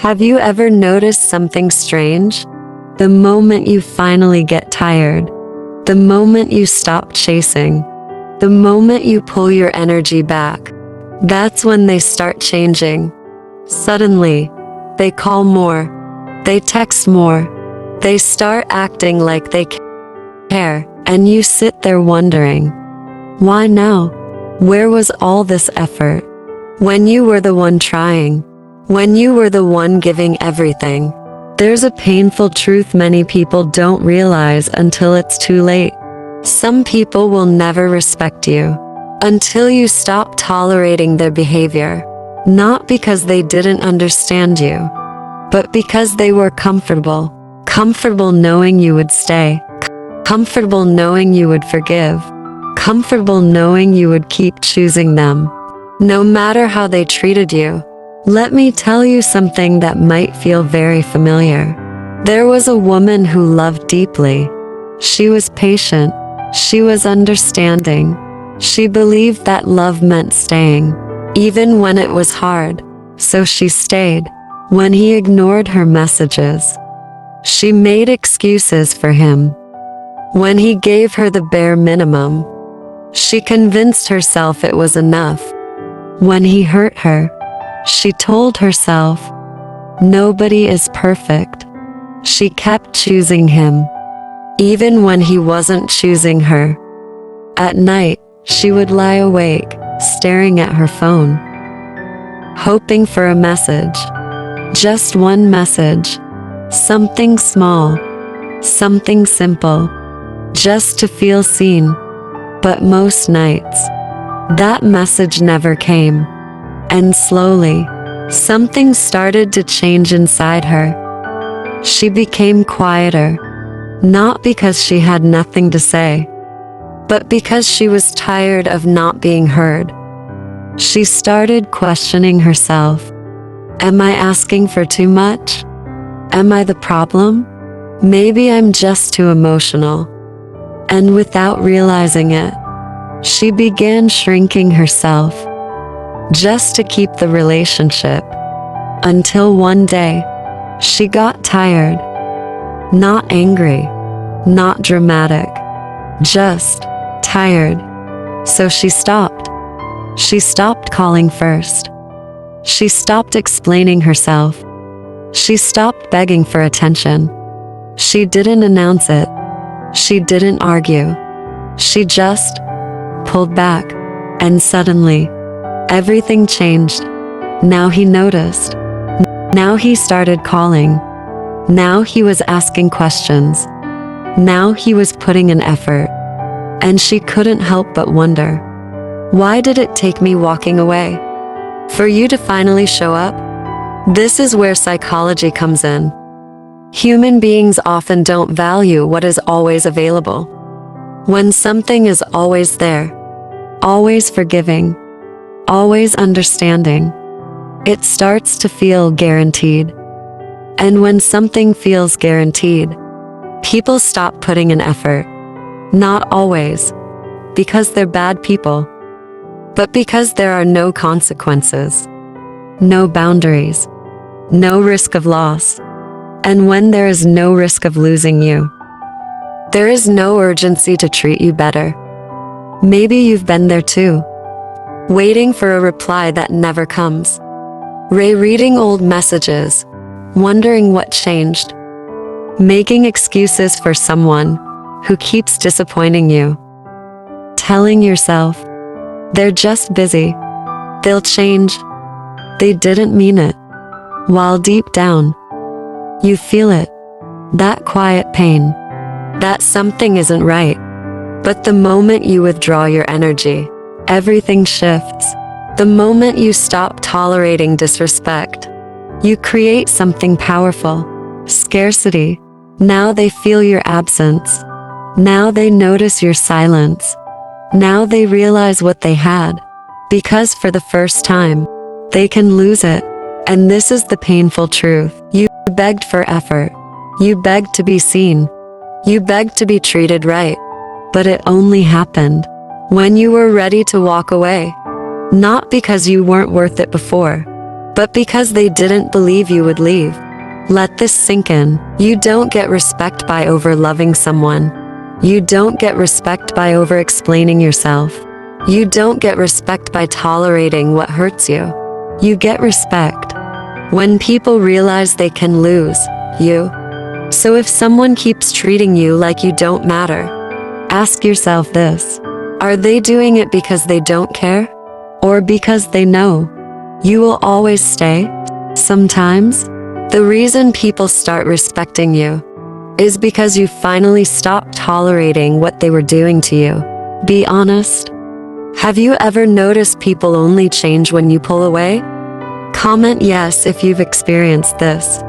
Have you ever noticed something strange? The moment you finally get tired, the moment you stop chasing, the moment you pull your energy back, that's when they start changing. Suddenly, they call more, they text more, they start acting like they care, and you sit there wondering, why now? Where was all this effort? When you were the one trying, when you were the one giving everything. There's a painful truth many people don't realize until it's too late. Some people will never respect you until you stop tolerating their behavior, not because they didn't understand you, but because they were comfortable knowing you would stay, comfortable knowing you would forgive, comfortable knowing you would keep choosing them, no matter how they treated you. Let me tell you something that might feel very familiar. There was a woman who loved deeply. She was patient. She was understanding. She believed that love meant staying, even when it was hard. So she stayed. When he ignored her messages, she made excuses for him. When he gave her the bare minimum, she convinced herself it was enough. When he hurt her, she told herself, nobody is perfect. She kept choosing him, even when he wasn't choosing her. At night, she would lie awake, staring at her phone, hoping for a message. Just one message. Something small, something simple, just to feel seen. But most nights, that message never came. And slowly, something started to change inside her. She became quieter, not because she had nothing to say, but because she was tired of not being heard. She started questioning herself. Am I asking for too much? Am I the problem? Maybe I'm just too emotional. And without realizing it, she began shrinking herself, just to keep the relationship, until one day, she got tired. Not angry, not dramatic, just tired. So she stopped. She stopped calling first. She stopped explaining herself. She stopped begging for attention. She didn't announce it. She didn't argue. She just pulled back, and suddenly, everything changed. Now he noticed. Now he started calling. Now he was asking questions. Now he was putting in effort. And she couldn't help but wonder, why did it take me walking away for you to finally show up? This is where psychology comes in. Human beings often don't value what is always available. When something is always there, always forgiving, always understanding, it starts to feel guaranteed. And when something feels guaranteed, people stop putting in effort. Not always, because they're bad people, but because there are no consequences, no boundaries, no risk of loss. And when there is no risk of losing you, there is no urgency to treat you better. Maybe you've been there too, waiting for a reply that never comes, rereading old messages, wondering what changed, making excuses for someone who keeps disappointing you, telling yourself, they're just busy, they'll change, they didn't mean it, while deep down, you feel it, that quiet pain, that something isn't right. But the moment you withdraw your energy, everything shifts. The moment you stop tolerating disrespect, you create something powerful. Scarcity. Now they feel your absence. Now they notice your silence. Now they realize what they had. Because for the first time, they can lose it. And this is the painful truth. You begged for effort. You begged to be seen. You begged to be treated right. But it only happened when you were ready to walk away. Not because you weren't worth it before, but because they didn't believe you would leave. Let this sink in. You don't get respect by over-loving someone. You don't get respect by over-explaining yourself. You don't get respect by tolerating what hurts you. You get respect when people realize they can lose you. So if someone keeps treating you like you don't matter, ask yourself this: are they doing it because they don't care? Or because they know you will always stay? Sometimes, the reason people start respecting you is because you finally stopped tolerating what they were doing to you. Be honest. Have you ever noticed people only change when you pull away? Comment yes if you've experienced this.